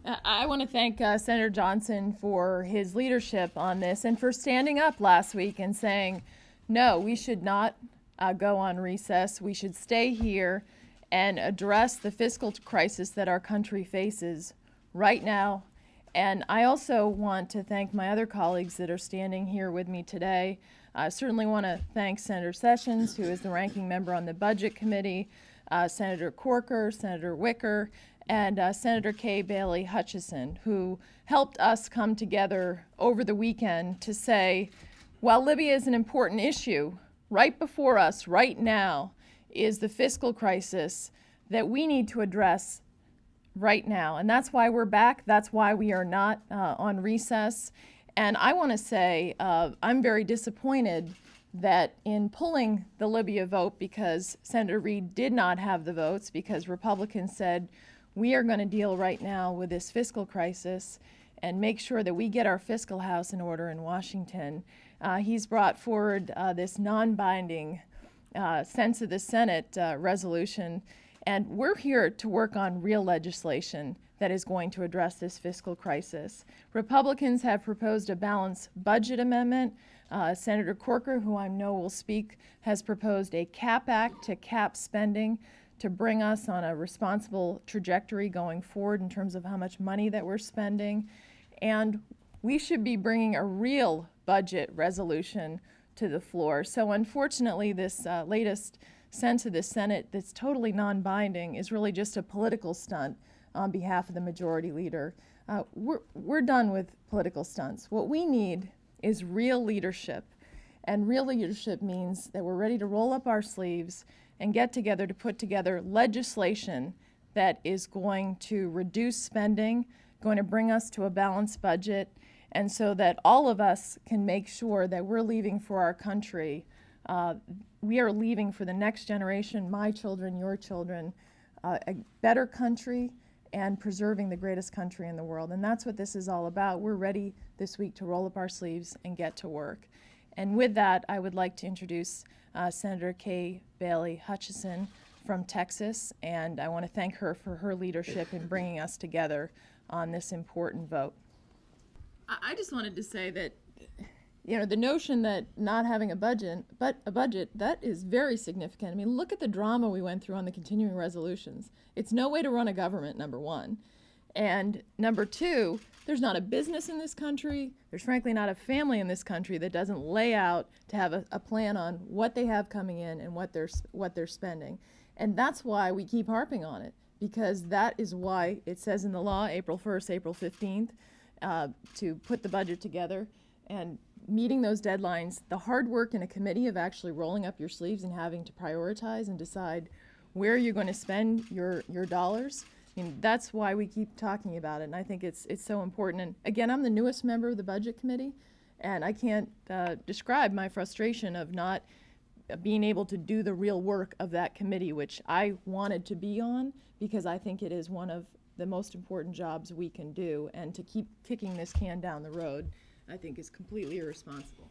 I want to thank Senator Johnson for his leadership on this and for standing up last week and saying, no, we should not go on recess. We should stay here and address the fiscal crisis that our country faces right now. And I also want to thank my other colleagues that are standing here with me today. I certainly want to thank Senator Sessions, who is the ranking member on the Budget Committee, Senator Corker, Senator Wicker, and Senator Kay Bailey Hutchison, who helped us come together over the weekend to say, while Libya is an important issue, right before us, right now, is the fiscal crisis that we need to address right now. And that's why we're back. That's why we are not on recess. And I want to say I'm very disappointed that in pulling the Libya vote, because Senator Reid did not have the votes, because Republicans said, we are going to deal right now with this fiscal crisis and make sure that we get our fiscal house in order in Washington. He's brought forward this non-binding sense of the Senate resolution, and we're here to work on real legislation that is going to address this fiscal crisis. Republicans have proposed a balanced budget amendment. Senator Corker, who I know will speak, has proposed a CAP Act to cap spending to bring us on a responsible trajectory going forward in terms of how much money that we're spending. And we should be bringing a real budget resolution to the floor. So unfortunately, this latest sense of the Senate that's totally non-binding is really just a political stunt on behalf of the majority leader. We're done with political stunts. What we need is real leadership. And real leadership means that we're ready to roll up our sleeves and get together to put together legislation that is going to reduce spending, going to bring us to a balanced budget, and so that all of us can make sure that we're leaving for our country. We are leaving for the next generation, my children, your children, a better country and preserving the greatest country in the world. And that's what this is all about. We're ready this week to roll up our sleeves and get to work. And with that, I would like to introduce Senator Kay Bailey Hutchison from Texas, and I want to thank her for her leadership in bringing us together on this important vote. I just wanted to say that, you know, the notion that not having a budget, that is very significant. I mean, look at the drama we went through on the continuing resolutions. It's no way to run a government, number one. And number two, there's not a business in this country, there's frankly not a family in this country that doesn't lay out to have a plan on what they have coming in and what they're spending. And that's why we keep harping on it, because that is why it says in the law, April 1st, April 15th, to put the budget together and meeting those deadlines. The hard work in a committee of actually rolling up your sleeves and having to prioritize and decide where you're going to spend your dollars. I mean, that's why we keep talking about it, and I think it's so important. And again, I'm the newest member of the Budget Committee, and I can't describe my frustration of not being able to do the real work of that committee, which I wanted to be on, because I think it is one of the most important jobs we can do, and to keep kicking this can down the road, I think is completely irresponsible.